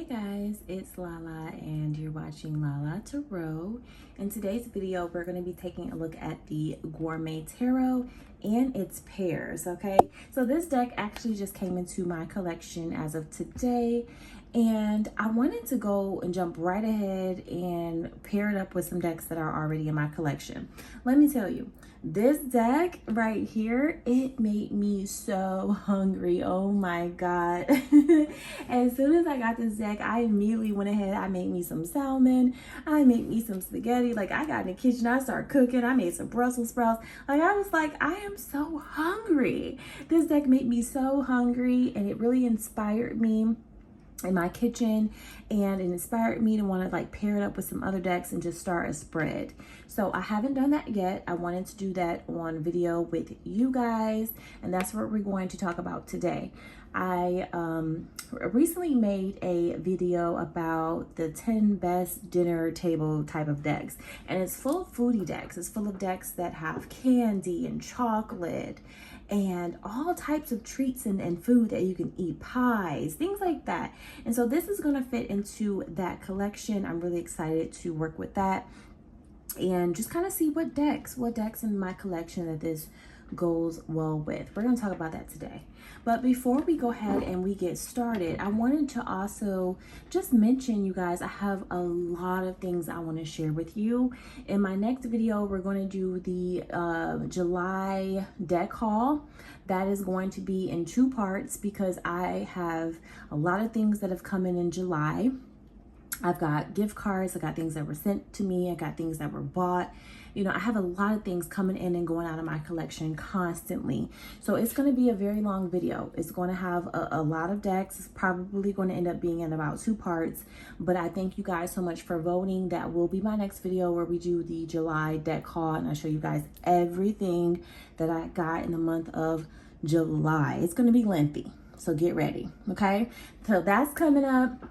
Hey guys, it's Lala and you're watching Lala Tarot. In today's video, we're going to be taking a look at the Gourmet Tarot and its pairs, okay? So this deck actually just came into my collection as of today, and I wanted to go and jump right ahead and pair it up with some decks that are already in my collection. Let me tell you, this deck right here, it made me so hungry. Oh my God. As soon as I got this deck, I immediately went ahead. I made me some salmon. I made me some spaghetti. Like, I got in the kitchen, I started cooking. I made some Brussels sprouts. Like, I was like, I am so hungry. This deck made me so hungry, and it really inspired me in my kitchen, and it inspired me to want to like pair it up with some other decks and just start a spread. So I haven't done that yet. I wanted to do that on video with you guys, and that's what we're going to talk about today. I recently made a video about the 10 best dinner table type of decks, and it's full of foodie decks. It's full of decks that have candy and chocolate and all types of treats and food that you can eat, pies, things like that. And so this is going to fit into that collection. I'm really excited to work with that and just kind of see what decks in my collection that this goes well with. We're going to talk about that today. But before we go ahead and we get started, I wanted to also just mention, you guys, I have a lot of things I want to share with you. In my next video, we're going to do the July deck haul. That is going to be in 2 parts because I have a lot of things that have come in July. I've got gift cards, I got things that were sent to me, I got things that were bought. You know, I have a lot of things coming in and going out of my collection constantly. So it's going to be a very long video. It's going to have a lot of decks. It's probably going to end up being in about 2 parts. But I thank you guys so much for voting. That will be my next video where we do the July deck haul, and I show you guys everything that I got in the month of July. It's going to be lengthy, so get ready, okay? So that's coming up.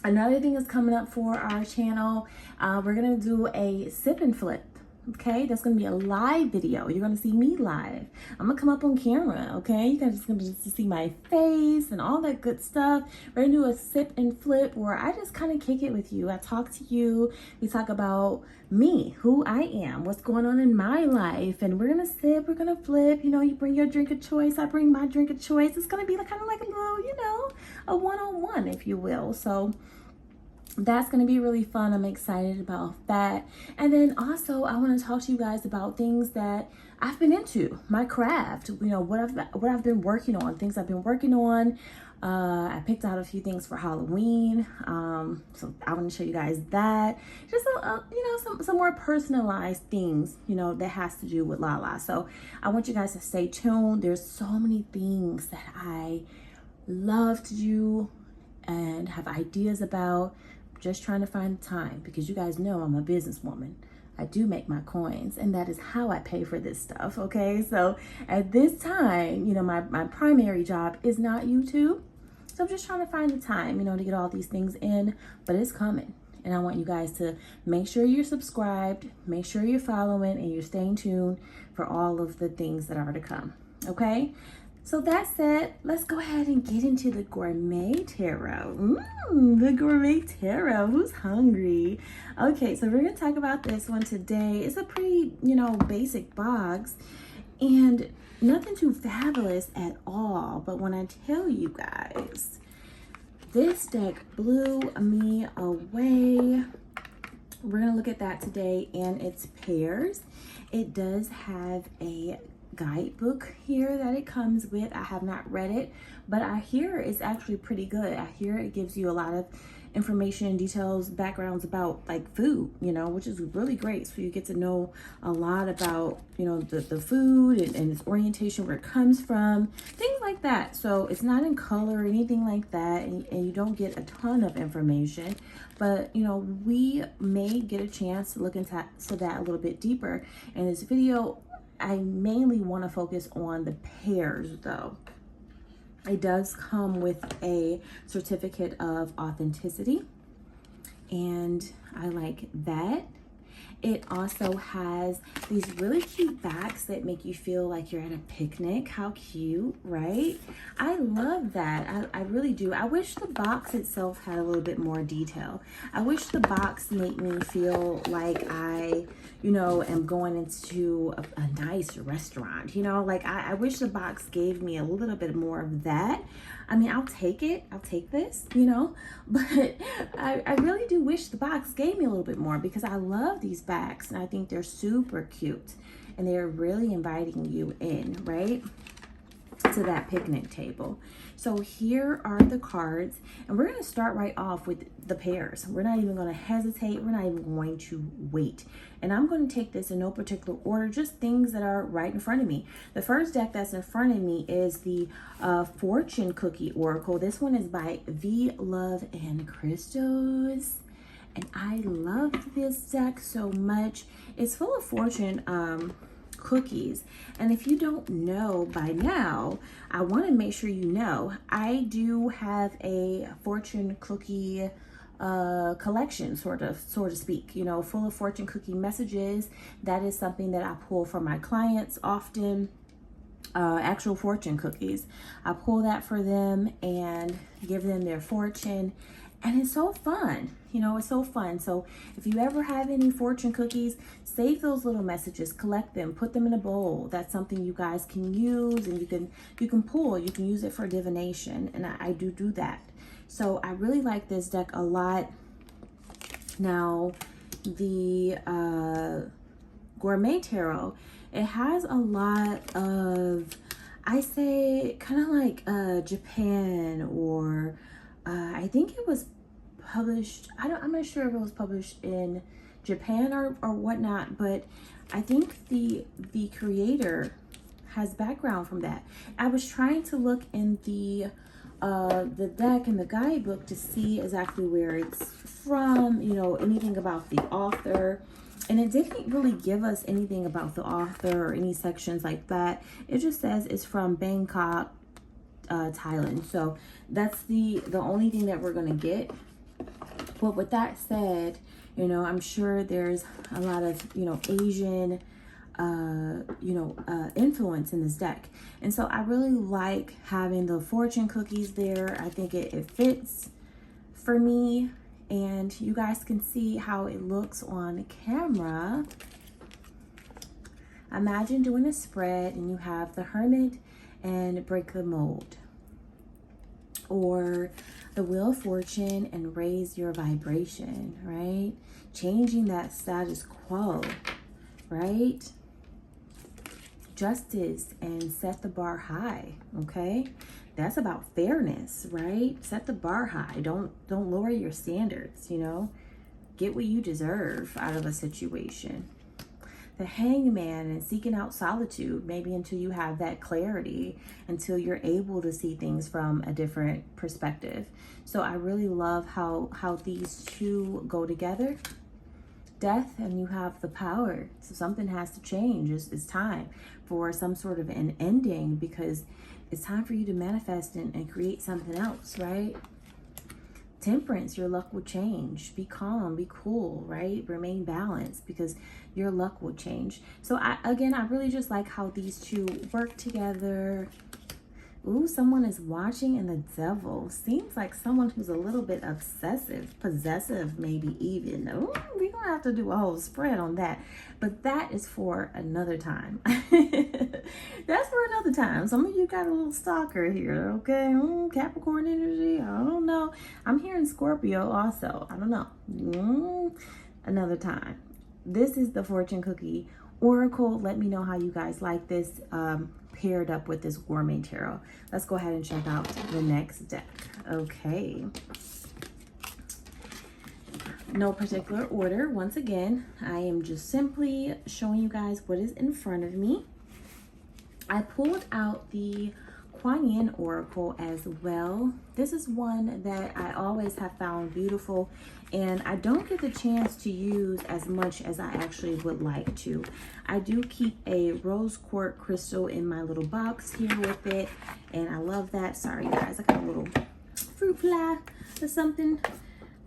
Another thing is coming up for our channel. We're going to do a sip and flip. Okay, that's gonna be a live video. You're gonna see me live. I'm gonna come up on camera, okay? You guys just gonna see my face and all that good stuff. We're gonna do a sip and flip where I just kind of kick it with you. I talk to you. We talk about me, who I am, what's going on in my life, and we're gonna sip, we're gonna flip. You know, you bring your drink of choice, I bring my drink of choice. It's gonna be like, kind of like a little, you know, a one-on-one, if you will. So that's going to be really fun. I'm excited about that. And then also I want to talk to you guys about things that I've been into, my craft, you know, what I've been working on, things I've been working on. I picked out a few things for Halloween. So I want to show you guys that. Just you know, some more personalized things, you know, that has to do with Lala. So I want you guys to stay tuned. There's so many things that I love to do and have ideas about. Just trying to find the time, because you guys know I'm a businesswoman. I do make my coins, and that is how I pay for this stuff, okay? So at this time, you know, my primary job is not YouTube. So I'm just trying to find the time, you know, to get all these things in, but it's coming. And I want you guys to make sure you're subscribed, make sure you're following, and you're staying tuned for all of the things that are to come, okay? So that said, let's go ahead and get into the Gourmet Tarot. The Gourmet Tarot. Who's hungry? Okay, so we're going to talk about this one today. It's a pretty, you know, basic box and nothing too fabulous at all. But when I tell you guys, this deck blew me away. We're going to look at that today and its pairs. It does have a guidebook here that it comes with. I have not read it, but I hear it's actually pretty good. I hear it gives you a lot of information, details, backgrounds about like food, you know, which is really great. So you get to know a lot about, you know, the food and its orientation, where it comes from, things like that. So it's not in color or anything like that, and you don't get a ton of information, but you know, we may get a chance to look into that a little bit deeper in this video. I mainly want to focus on the pairs though. It does come with a certificate of authenticity, and I like that. It also has these really cute backs that make you feel like you're at a picnic. How cute, right? I love that. I really do. I wish the box itself had a little bit more detail. I wish the box made me feel like I, you know, am going into a nice restaurant. You know, like I wish the box gave me a little bit more of that. I mean, I'll take it. I'll take this, you know, but I really do wish the box gave me a little bit more, because I love these backs and I think they're super cute and they're really inviting you in, right, to that picnic table. So here are the cards, and we're going to start right off with the pears. We're not even going to hesitate. We're not even going to wait. And I'm going to take this in no particular order, just things that are right in front of me. The first deck that's in front of me is the Fortune Cookie Oracle. This one is by V Love and Crystals. And I love this deck so much. It's full of fortune cookies, and if you don't know by now, I want to make sure you know I do have a fortune cookie collection, sort of, so to speak, you know, full of fortune cookie messages. That is something that I pull from my clients often. Actual fortune cookies, I pull that for them and give them their fortune, and it's so fun. You know, it's so fun. So if you ever have any fortune cookies, save those little messages, collect them, put them in a bowl. That's something you guys can use, and you can pull, you can use it for divination, and I do that. So I really like this deck a lot. Now, the Gourmet Tarot, it has a lot of, I say, kind of like Japan, or I think it was published, I'm not sure if it was published in Japan or whatnot, but I think the creator has background from that. I was trying to look in the deck and the guidebook to see exactly where it's from, you know, anything about the author, and it didn't really give us anything about the author or any sections like that. It just says it's from Bangkok, Thailand. So that's the only thing that we're gonna get. But with that said, you know, I'm sure there's a lot of, you know, Asian, influence in this deck. And so I really like having the fortune cookies there. I think it fits for me, and you guys can see how it looks on camera. Imagine doing a spread and you have the Hermit and Break the Mold, or the Wheel of Fortune and Raise Your Vibration, right? Changing that status quo, right? Justice and Set the Bar High, okay? That's about fairness, right? Set the bar high. Don't lower your standards, you know? Get what you deserve out of a situation. The Hangman and seeking out solitude, maybe until you have that clarity, until you're able to see things from a different perspective. So I really love how these two go together. Death, and you have the Power. So something has to change. It's time for some sort of an ending, because it's time for you to manifest and create something else, right? Temperance, your luck will change. Be calm, be cool, right? Remain balanced, because your luck will change. So I really just like how these two work together. Ooh, someone is watching, and the Devil seems like someone who's a little bit obsessive, possessive, maybe even. Ooh, we're gonna have to do a whole spread on that, but that is for another time. That's for another time. Some of you got a little stalker here, okay? Capricorn energy, I don't know. I'm hearing Scorpio also. I don't know. Another time. This is the Fortune Cookie Oracle. Let me know how you guys like this paired up with this Gourmet Tarot. Let's go ahead and check out the next deck. Okay. No particular order. Once again, I am just simply showing you guys what is in front of me. I pulled out the Kuan Yin Oracle as well. This is one that I always have found beautiful, and I don't get the chance to use as much as I actually would like to. I do keep a rose quartz crystal in my little box here with it, and I love that. Sorry guys, I got a little fruit fly or something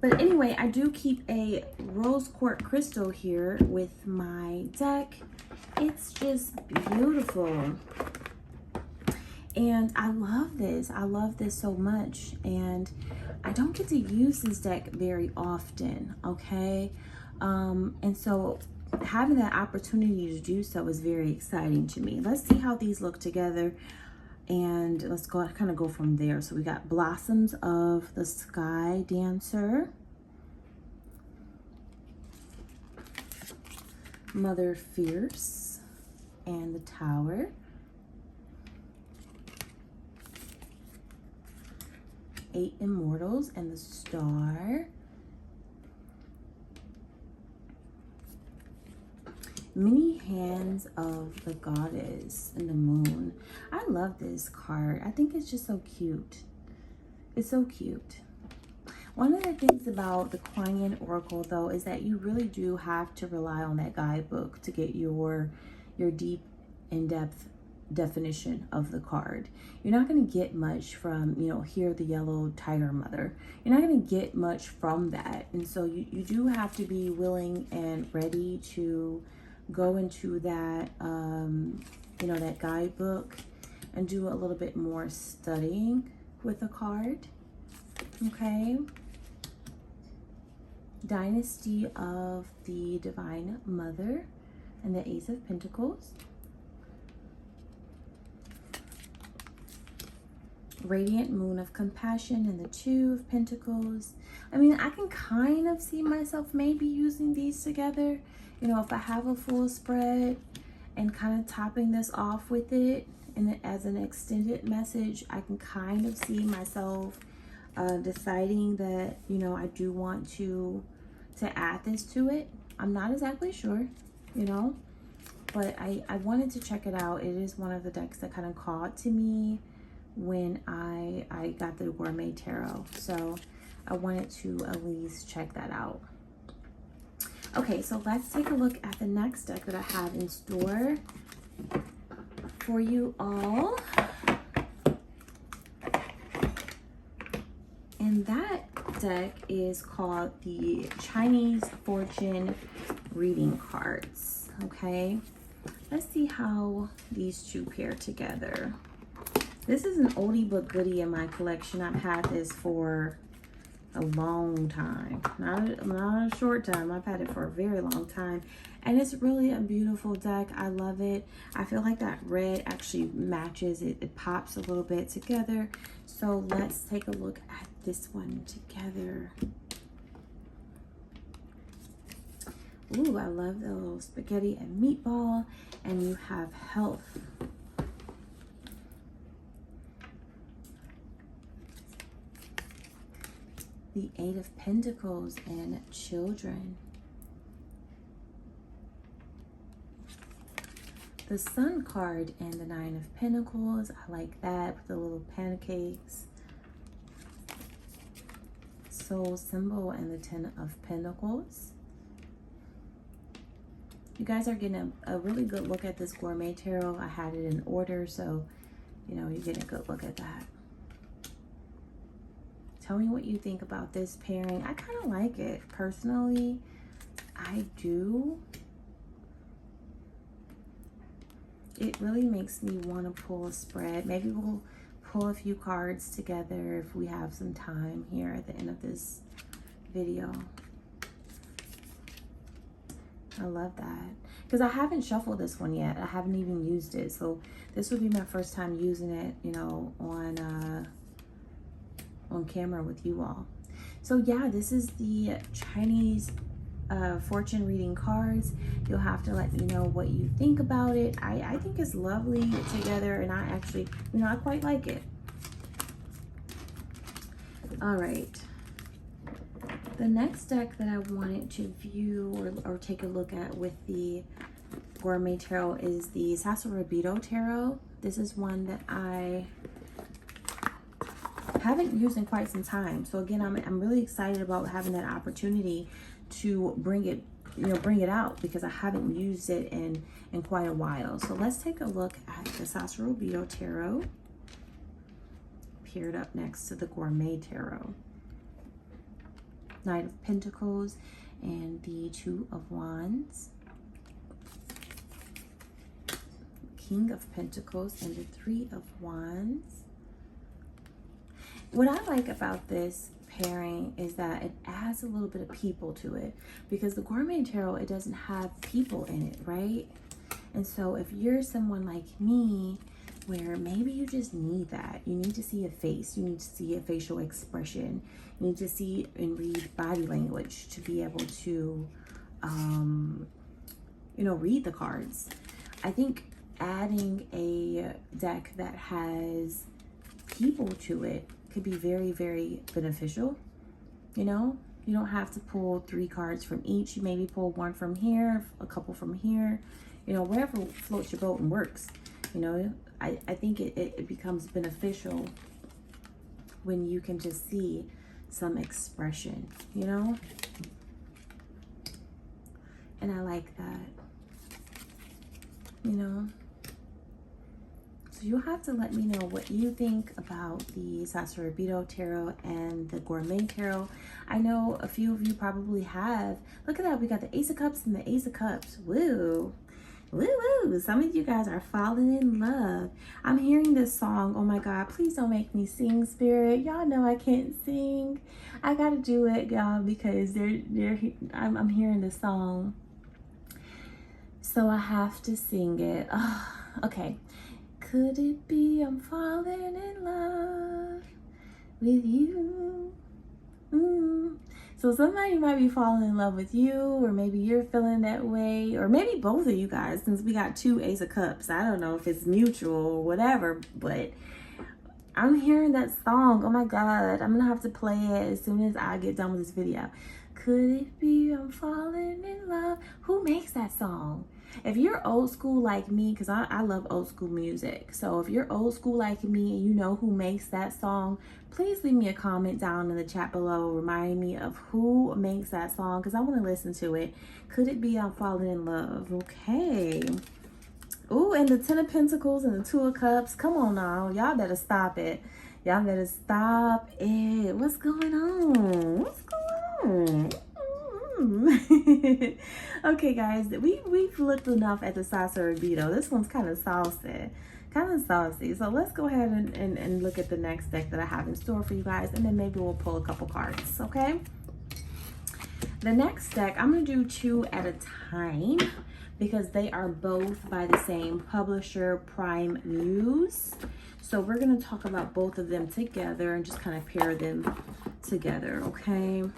But anyway, I do keep a rose quartz crystal here with my deck. It's just beautiful. And I love this. I love this so much. And I don't get to use this deck very often, okay? And so having that opportunity to do so is very exciting to me. Let's see how these look together. And let's go kind of go from there. So we got Blossoms of the Sky Dancer, Mother Fierce, and the Tower, Eight Immortals and the Star, Many Hands of the Goddess and the Moon. I love this card. I think it's just so cute. It's so cute. One of the things about the Kuan Yin Oracle, though, is that you really do have to rely on that guidebook to get your deep, in-depth definition of the card. You're not going to get much from, you know, here the yellow tiger mother. You're not going to get much from that. And so you do have to be willing and ready to go into that, you know, that guidebook and do a little bit more studying with the card. Okay. Dynasty of the Divine Mother and the Ace of Pentacles. Radiant Moon of Compassion and the Two of Pentacles. I mean, I can kind of see myself maybe using these together. You know, if I have a full spread and kind of topping this off with it and as an extended message, I can kind of see myself deciding that, you know, I do want to add this to it. I'm not exactly sure, you know, but I wanted to check it out. It is one of the decks that kind of called to me when I got the Gourmet Tarot. So I wanted to at least check that out. Okay, so let's take a look at the next deck that I have in store for you all. And that deck is called the Chinese Fortune Reading Cards. Okay, let's see how these two pair together. This is an oldie but goodie in my collection. I've had this for a long time, not a short time. I've had it for a very long time, and it's really a beautiful deck. I love it. I feel like that red actually matches it. It pops a little bit together. So let's take a look at this one together. Ooh, I love the little spaghetti and meatball, and you have health. The Eight of Pentacles and children. The Sun card and the Nine of Pentacles. I like that with the little pancakes. Soul symbol and the Ten of Pentacles. You guys are getting a really good look at this Gourmet Tarot. I had it in order, so, you know, you're getting a good look at that. Tell me what you think about this pairing. I kind of like it. Personally, I do. It really makes me want to pull a spread. Maybe we'll pull a few cards together if we have some time here at the end of this video. I love that. Because I haven't shuffled this one yet. I haven't even used it. So this would be my first time using it, you know, on camera with you all. So yeah, this is the Chinese fortune reading cards. You'll have to let me know what you think about it. I think it's lovely together, and I actually, you know, I quite like it. All right. The next deck that I wanted to view or take a look at with the Gourmet Tarot is the Sassorabito Tarot. This is one that I haven't used in quite some time. So again, I'm really excited about having that opportunity to bring it, you know, bring it out, because I haven't used it in quite a while. So let's take a look at the Sassorabito Tarot paired up next to the Gourmet Tarot. Knight of Pentacles, and the Two of Wands, King of Pentacles, and the Three of Wands. What I like about this pairing is that it adds a little bit of people to it, because the Gourmet Tarot, it doesn't have people in it, right? And so if you're someone like me, where maybe you just need that, you need to see a face, you need to see a facial expression, you need to see and read body language to be able to, you know, read the cards. I think adding a deck that has people to it could be very, very beneficial. You know, you don't have to pull 3 cards from each. You maybe pull 1 from here, a couple from here, you know, wherever floats your boat and works. You know, I think it becomes beneficial when you can just see some expression, you know? And I like that, you know? So you'll have to let me know what you think about the Sacerdotito Tarot and the Gourmet Tarot. I know a few of you probably have. Look at that, we got the Ace of Cups and the Ace of Cups. Woo! Woo woo! Some of you guys are falling in love. I'm hearing this song. Oh my God, please don't make me sing, Spirit. Y'all know I can't sing. I gotta do it, y'all, because I'm hearing this song. So I have to sing it. Oh, okay. Could it be I'm falling in love with you? So somebody might be falling in love with you, or maybe you're feeling that way, or maybe both of you guys, since we got 2 Ace of Cups. I don't know if it's mutual or whatever, but I'm hearing that song. Oh my God, I'm gonna have to play it as soon as I get done with this video. Could it be I'm falling in love? Who makes that song? If you're old school like me, because I love old school music. So if you're old school like me and you know who makes that song, please leave me a comment down in the chat below reminding me of who makes that song, because I want to listen to it. Could it be I'm falling in love? Okay. Oh, and the 10 of Pentacles and the 2 of Cups. Come on now. Y'all better stop it. Y'all better stop it. What's going on? What's going on? Okay, guys, we've looked enough at the Sacerdotito. This one's kind of saucy. So let's go ahead and look at the next deck that I have in store for you guys, and then maybe we'll pull a couple cards, okay? The next deck, I'm going to do 2 at a time because they are both by the same publisher, Prime Muse. So we're going to talk about both of them together and just kind of pair them together, okay?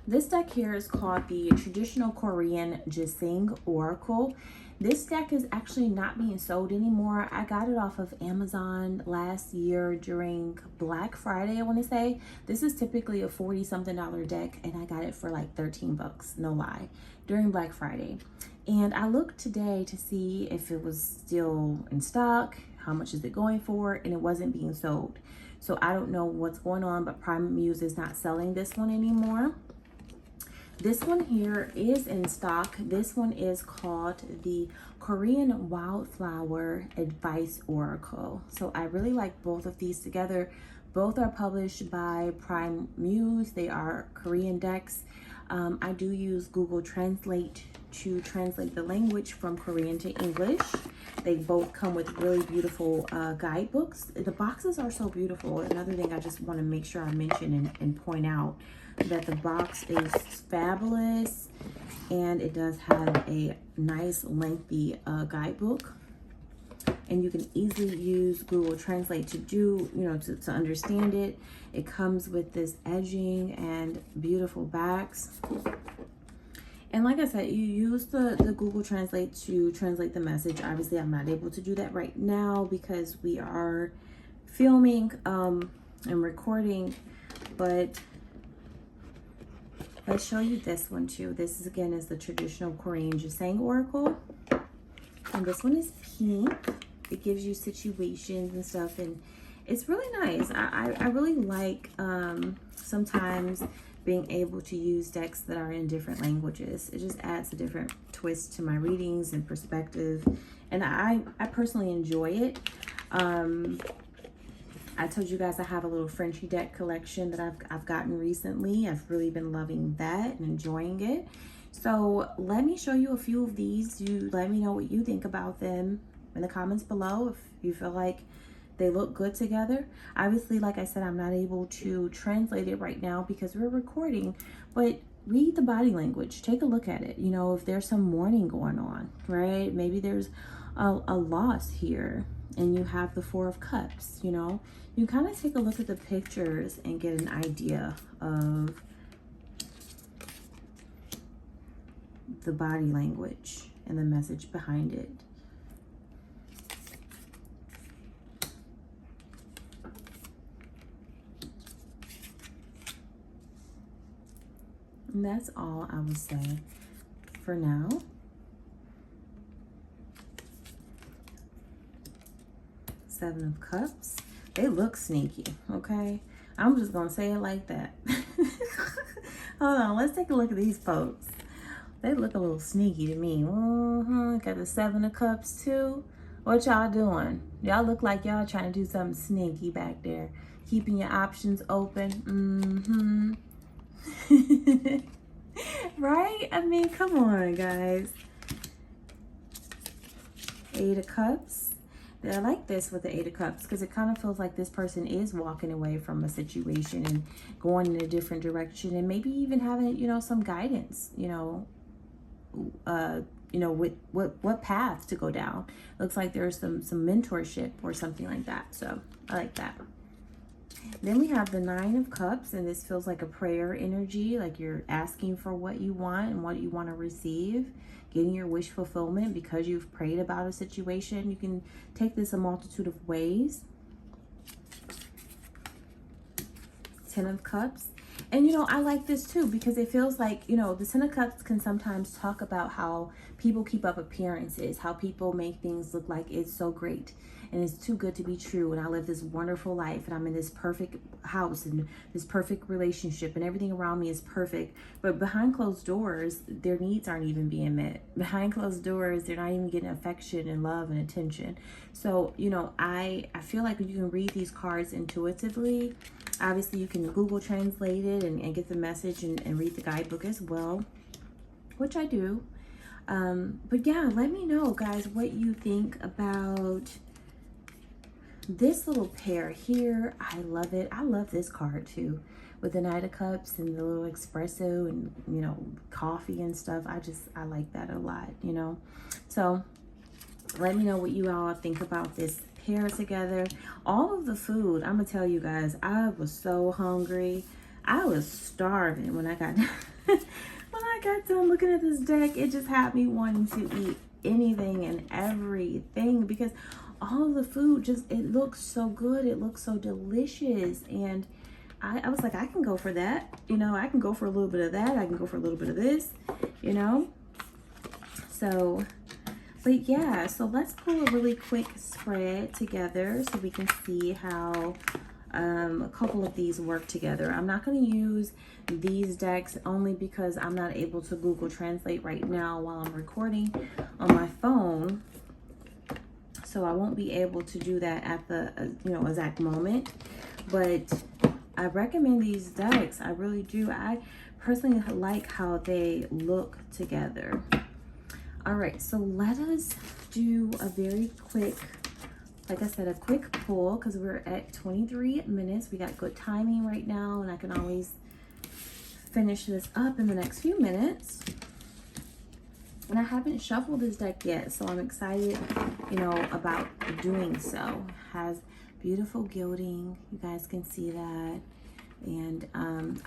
This deck here is called the Traditional Korean Jising Oracle. This deck is actually not being sold anymore. I got it off of Amazon last year during Black Friday, I want to say. This is typically a $40-something deck, and I got it for like 13 bucks, no lie, during Black Friday. And I looked today to see if it was still in stock, how much is it going for, and it wasn't being sold. So I don't know what's going on, but Prime Muse is not selling this one anymore. This one here is in stock. This one is called the Korean Wildflower Advice Oracle. So I really like both of these together. Both are published by Prime Muse. They are Korean decks. I do use Google Translate to translate the language from Korean to English. They both come with really beautiful guidebooks. The boxes are so beautiful. Another thing I just want to make sure I mention and point out that the box is fabulous, and it does have a nice lengthy guidebook, and you can easily use Google Translate to do, you know, to understand it. It comes with this edging and beautiful backs. And like I said, you use the Google Translate to translate the message. Obviously, I'm not able to do that right now because we are filming and recording, but let's show you this one too. This is, again, is the Traditional Korean Jising Oracle. And this one is pink. It gives you situations and stuff, and it's really nice. I really like sometimes being able to use decks that are in different languages. It just adds a different twist to my readings and perspective, and I personally enjoy it. I told you guys I have a little Frenchy deck collection that I've gotten recently. I've really been loving that and enjoying it. So let me show you a few of these. You let me know what you think about them in the comments below if you feel like they look good together. Obviously, like I said, I'm not able to translate it right now because we're recording, but read the body language. Take a look at it. You know, if there's some mourning going on, right? Maybe there's a loss here and you have the Four of Cups, you know. You kind of take a look at the pictures and get an idea of the body language and the message behind it. And that's all I would say for now. Seven of Cups. They look sneaky, okay? I'm just gonna say it like that. Hold on, let's take a look at these folks. They look a little sneaky to me. Got the Seven of Cups too. What y'all doing? Y'all look like y'all trying to do something sneaky back there. Keeping your options open. Right? I mean, come on, guys. Eight of Cups. I like this with the Eight of Cups because it kind of feels like this person is walking away from a situation and going in a different direction, and maybe even having, you know, some guidance, you know, with what path to go down. Looks like there's some mentorship or something like that. So I like that. Then we have the Nine of Cups, and this feels like a prayer energy, like you're asking for what you want and what you want to receive, getting your wish fulfillment because you've prayed about a situation. You can take this a multitude of ways. Ten of Cups. And, you know, I like this too because it feels like, you know, the Ten of Cups can sometimes talk about how people keep up appearances, how people make things look like it's so great and it's too good to be true, and I live this wonderful life and I'm in this perfect house and this perfect relationship and everything around me is perfect. But behind closed doors, their needs aren't even being met. Behind closed doors, they're not even getting affection and love and attention. So, you know, I feel like you can read these cards intuitively. Obviously, you can Google translate it and get the message and read the guidebook as well, which I do. But yeah, let me know, guys, what you think about this little pair here. I love it. I love this card too, with the Knight of Cups and the little espresso and, you know, coffee and stuff. I like that a lot, you know. So let me know what you all think about this pair together. All of the food, I'm gonna tell you guys, I was so hungry. I was starving when I got when I got done looking at this deck. It just had me wanting to eat anything and everything because all of the food just, it looks so good, it looks so delicious, and I was like, I can go for that, you know. I can go for a little bit of that, I can go for a little bit of this, you know. So but yeah, so let's pull a really quick spread together so we can see how a couple of these work together. I'm not going to use these decks only because I'm not able to Google Translate right now while I'm recording on my phone. So I won't be able to do that at the you know, exact moment. But I recommend these decks. I really do. I personally like how they look together. All right, so let us do a very quick, like I said, a quick pull because we're at 23 minutes. We got good timing right now, and I can always finish this up in the next few minutes. And I haven't shuffled this deck yet, so I'm excited, you know, about doing so. It has beautiful gilding. You guys can see that. And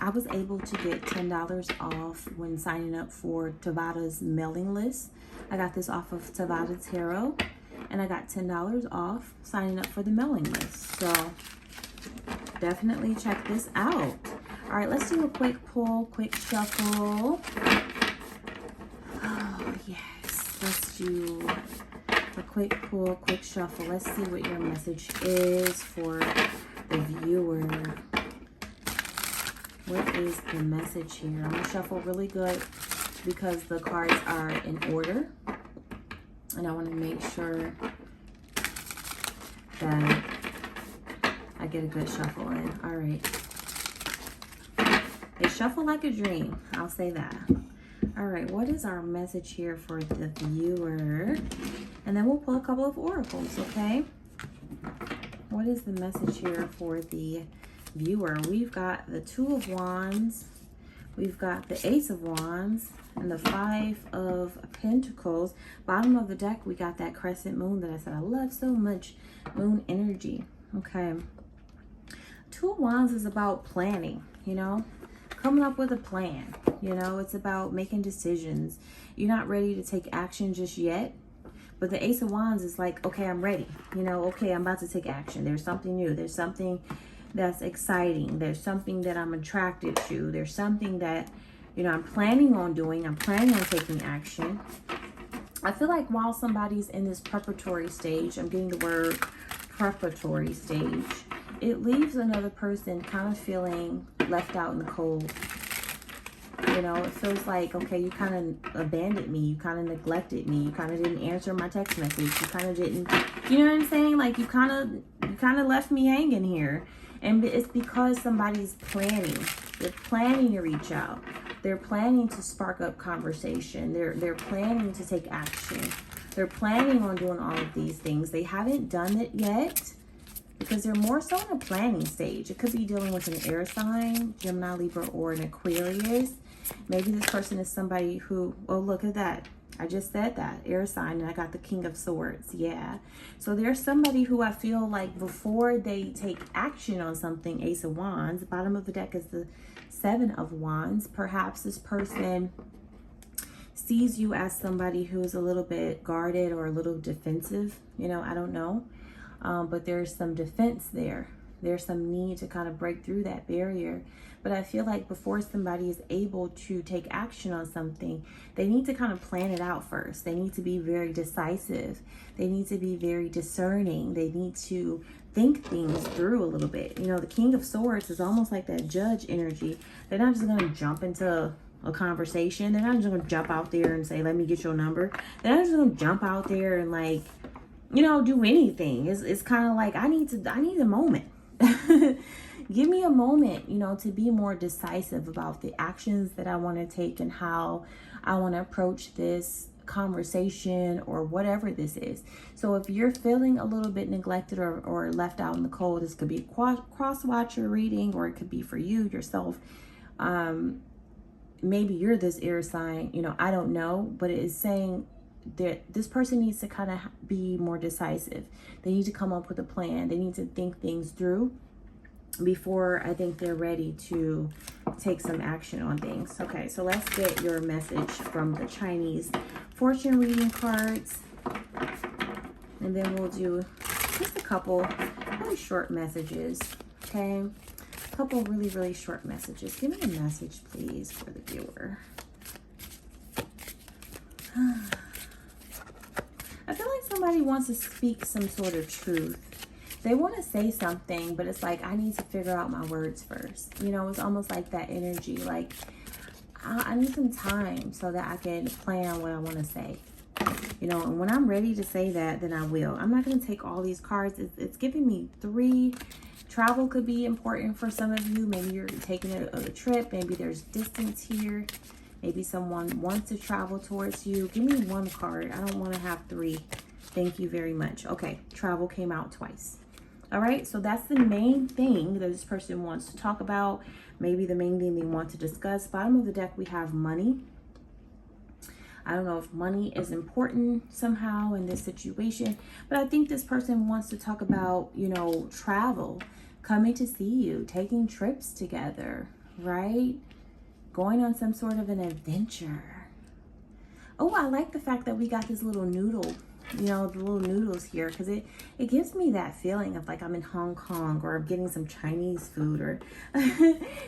I was able to get $10 off when signing up for Tavada's mailing list. I got this off of Tavada Tarot, and I got $10 off signing up for the mailing list. So definitely check this out. All right, let's do a quick pull, quick shuffle. Oh, yes. Let's do a quick pull, quick shuffle. Let's see what your message is for the viewer. What is the message here? I'm going to shuffle really good because the cards are in order. And I want to make sure that I get a good shuffle in. All right. They shuffle like a dream. I'll say that. All right, what is our message here for the viewer? And then we'll pull a couple of oracles, okay? What is the message here for the viewer? We've got the Two of Wands. We've got the Ace of Wands and the Five of Pentacles. Bottom of the deck, we got that crescent moon that I said I love so much. Moon energy, okay? Two of Wands is about planning, you know? Coming up with a plan, you know? It's about making decisions. You're not ready to take action just yet. But the Ace of Wands is like, okay, I'm ready. You know, okay, I'm about to take action. There's something new. There's something that's exciting. There's something that I'm attracted to. There's something that, you know, I'm planning on doing. I'm planning on taking action. I feel like while somebody's in this preparatory stage, I'm getting the word preparatory stage, it leaves another person kind of feeling left out in the cold. You know, it feels like, okay, you kind of abandoned me. You kind of neglected me. You kind of didn't answer my text message. You kind of didn't, you know what I'm saying? Like you kind of left me hanging here. And it's because somebody's planning. They're planning to reach out. They're planning to spark up conversation. They're planning to take action. They're planning on doing all of these things. They haven't done it yet because they're more so in a planning stage. It could be dealing with an air sign, Gemini, Libra, or an Aquarius. Maybe this person is somebody who, oh, look at that. I just said that, air sign, and I got the King of Swords. Yeah. So there's somebody who I feel like before they take action on something, Ace of Wands, bottom of the deck is the Seven of Wands. Perhaps this person sees you as somebody who is a little bit guarded or a little defensive. You know, I don't know. But there's some defense there. There's some need to kind of break through that barrier. But I feel like before somebody is able to take action on something, they need to kind of plan it out first. They need to be very decisive. They need to be very discerning. They need to think things through a little bit. You know, the King of Swords is almost like that judge energy. They're not just going to jump into a conversation. They're not just going to jump out there and say, let me get your number. They're not just going to jump out there and like, you know, do anything. It's kind of like, I need a moment. Give me a moment, you know, to be more decisive about the actions that I want to take and how I want to approach this conversation or whatever this is. So if you're feeling a little bit neglected or left out in the cold, this could be a cross-watcher reading, or it could be for you yourself. Maybe you're this air sign, you know, I don't know, but it is saying that this person needs to kind of be more decisive. They need to come up with a plan. They need to think things through before I think they're ready to take some action on things. Okay, so let's get your message from the Chinese fortune reading cards. And then we'll do just a couple really short messages, okay? A couple really, really short messages. Give me a message, please, for the viewer. I feel like somebody wants to speak some sort of truth. They want to say something, but it's like, I need to figure out my words first. You know, it's almost like that energy. Like, I need some time so that I can plan what I want to say. You know, and when I'm ready to say that, then I will. I'm not going to take all these cards. It's giving me 3. Travel could be important for some of you. Maybe you're taking a trip. Maybe there's distance here. Maybe someone wants to travel towards you. Give me 1 card. I don't want to have 3. Thank you very much. Okay, travel came out twice. All right, so that's the main thing that this person wants to talk about. Maybe the main thing they want to discuss. Bottom of the deck, we have money. I don't know if money is important somehow in this situation, but I think this person wants to talk about, you know, travel, coming to see you, taking trips together, right? Going on some sort of an adventure. Oh, I like the fact that we got this little noodle, you know, the little noodles here, because it gives me that feeling of like I'm in Hong Kong, or I'm getting some Chinese food or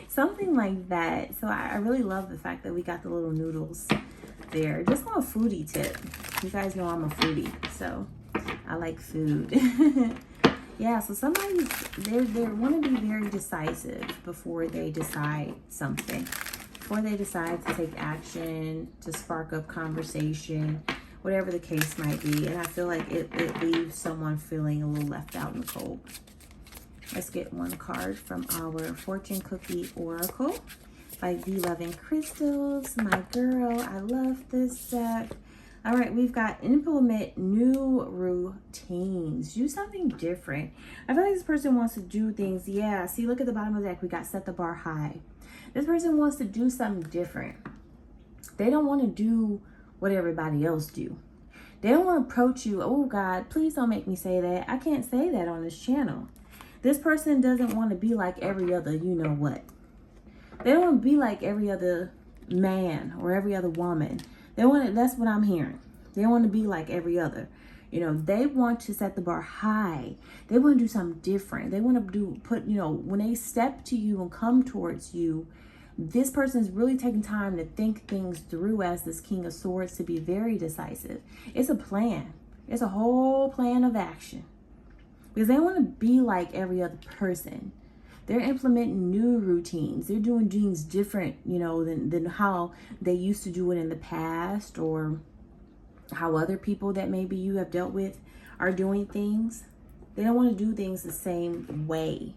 something like that. So I really love the fact that we got the little noodles there. Just on a foodie tip. You guys know I'm a foodie, so I like food. Yeah, so somebody, they want to be very decisive before they decide something. Before they decide to take action, to spark up conversation, whatever the case might be. And I feel like it leaves someone feeling a little left out in the cold. Let's get one card from our Fortune Cookie Oracle by The Loving Crystals. My girl, I love this deck. All right, we've got implement new routines. Do something different. I feel like this person wants to do things. Yeah, see, look at the bottom of the deck. We got set the bar high. This person wants to do something different. They don't want to do what everybody else do. They don't want to approach you. Oh, God, please don't make me say that. I can't say that on this channel. This person doesn't want to be like every other you-know-what. They don't want to be like every other man or every other woman. They want to, that's what I'm hearing. They want to be like every other. You know, they want to set the bar high. They want to do something different. They want to when they step to you and come towards you, this person is really taking time to think things through as this King of Swords, to be very decisive. It's a plan. It's a whole plan of action. Because they want to be like every other person. They're implementing new routines. They're doing things different, you know, than how they used to do it in the past, or how other people that maybe you have dealt with are doing things. They don't want to do things the same way.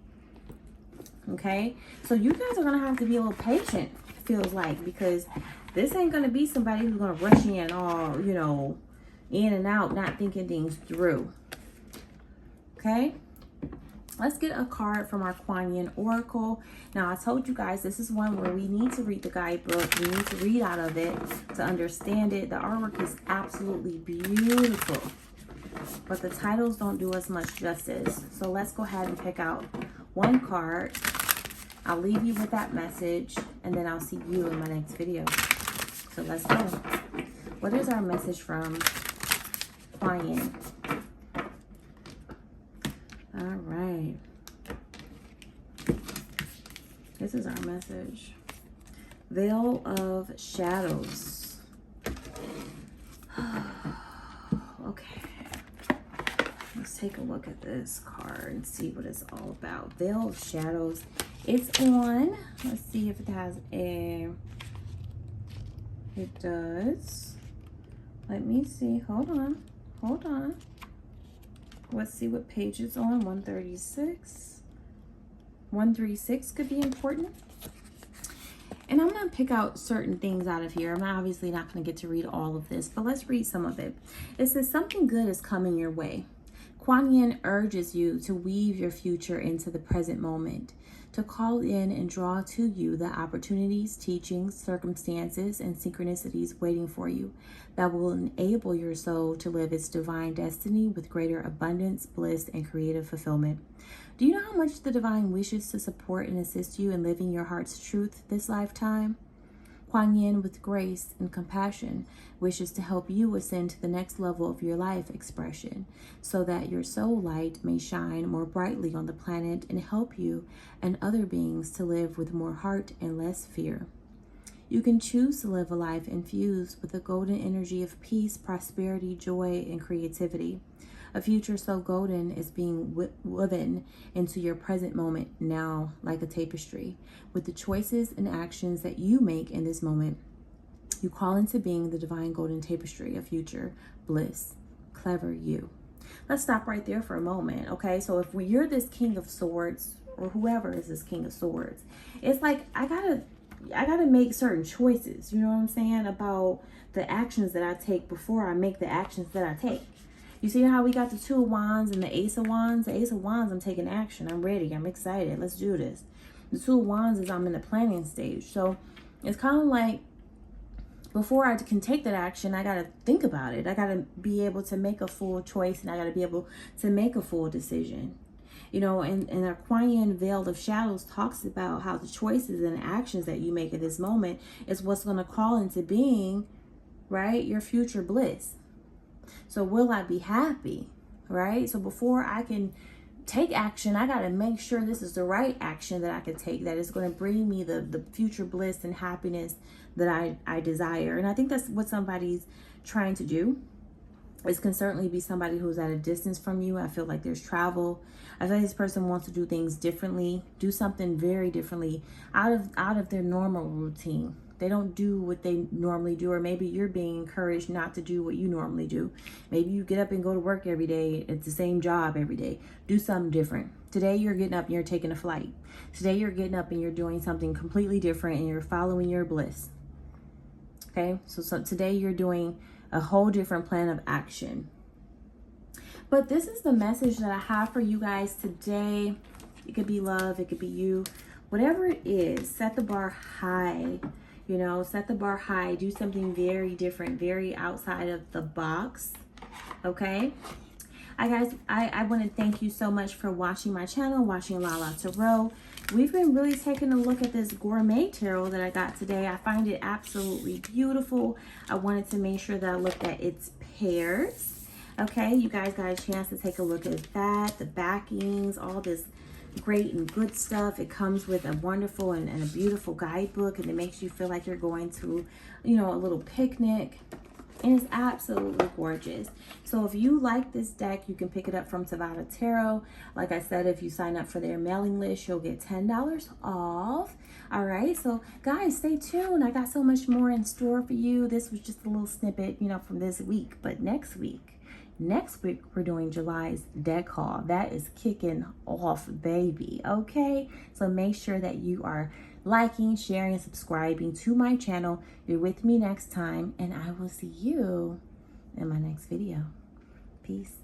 Okay? So you guys are going to have to be a little patient, feels like, because this ain't going to be somebody who's going to rush in all, you know, in and out, not thinking things through. Okay? Let's get a card from our Kuan Yin Oracle. Now, I told you guys, this is one where we need to read the guidebook. We need to read out of it to understand it. The artwork is absolutely beautiful, but the titles don't do us much justice. So let's go ahead and pick out one card. I'll leave you with that message, and then I'll see you in my next video. So let's go. What is our message from Kuan Yin? All right. This is our message. Veil of Shadows. Okay. Let's take a look at this card and see what it's all about. Veil of Shadows. It's on. Let's see if it has a... It does. Let me see. Hold on. Hold on. Let's see what page it's on. 136. 136 could be important. And I'm going to pick out certain things out of here. I'm obviously not going to get to read all of this, but let's read some of it. It says, something good is coming your way. Kuan Yin urges you to weave your future into the present moment, to call in and draw to you the opportunities, teachings, circumstances, and synchronicities waiting for you that will enable your soul to live its divine destiny with greater abundance, bliss, and creative fulfillment. Do you know how much the divine wishes to support and assist you in living your heart's truth this lifetime? Kuan Yin, with grace and compassion, wishes to help you ascend to the next level of your life expression so that your soul light may shine more brightly on the planet and help you and other beings to live with more heart and less fear. You can choose to live a life infused with the golden energy of peace, prosperity, joy, and creativity. A future so golden is being woven into your present moment now, like a tapestry. With the choices and actions that you make in this moment, you call into being the divine golden tapestry of future bliss. Clever you. Let's stop right there for a moment, okay? So if you're this King of Swords, or whoever is this King of Swords, it's like I gotta make certain choices, you know what I'm saying, about the actions that I take before I make the actions that I take. You see how we got the Two of Wands and the Ace of Wands? The Ace of Wands, I'm taking action. I'm ready. I'm excited. Let's do this. The Two of Wands is I'm in the planning stage. So it's kind of like before I can take that action, I got to think about it. I got to be able to make a full choice, and I got to be able to make a full decision. You know, and our Kuan Yin Veil of Shadows talks about how the choices and actions that you make at this moment is what's going to call into being, right, your future bliss. So will I be happy, right? So before I can take action, I got to make sure this is the right action that I can take, that is going to bring me the future bliss and happiness that I desire. And I think that's what somebody's trying to do. This can certainly be somebody who's at a distance from you. I feel like there's travel. I feel like this person wants to do things differently, do something very differently out of their normal routine. They don't do what they normally do, or maybe you're being encouraged not to do what you normally do. Maybe you get up and go to work every day at the same job every day. Do something different. Today you're getting up and you're taking a flight. Today you're getting up and you're doing something completely different and you're following your bliss. Okay, so today you're doing a whole different plan of action. But this is the message that I have for you guys today. It could be love, it could be you, whatever it is, set the bar high. You know, set the bar high, do something very different, very outside of the box. Okay? Guys, I want to thank you so much for watching my channel, watching Lala Tarot. We've been really taking a look at this Gourmet Tarot that I got today. I find it absolutely beautiful. I wanted to make sure that I looked at its pairs. Okay, you guys got a chance to take a look at that, the backings, all this great and good stuff. It comes with a wonderful and a beautiful guidebook, and it makes you feel like you're going to, you know, a little picnic. And it's absolutely gorgeous. So if you like this deck, you can pick it up from Tabata Tarot. Like I said, if you sign up for their mailing list, you'll get $10 off. All right, so guys, stay tuned. I got so much more in store for you. This was just a little snippet, you know, from this week. But next week, we're doing July's deck haul. That is kicking off, baby. Okay, so make sure that you are liking, sharing, and subscribing to my channel. You're with me next time, and I will see you in my next video. Peace.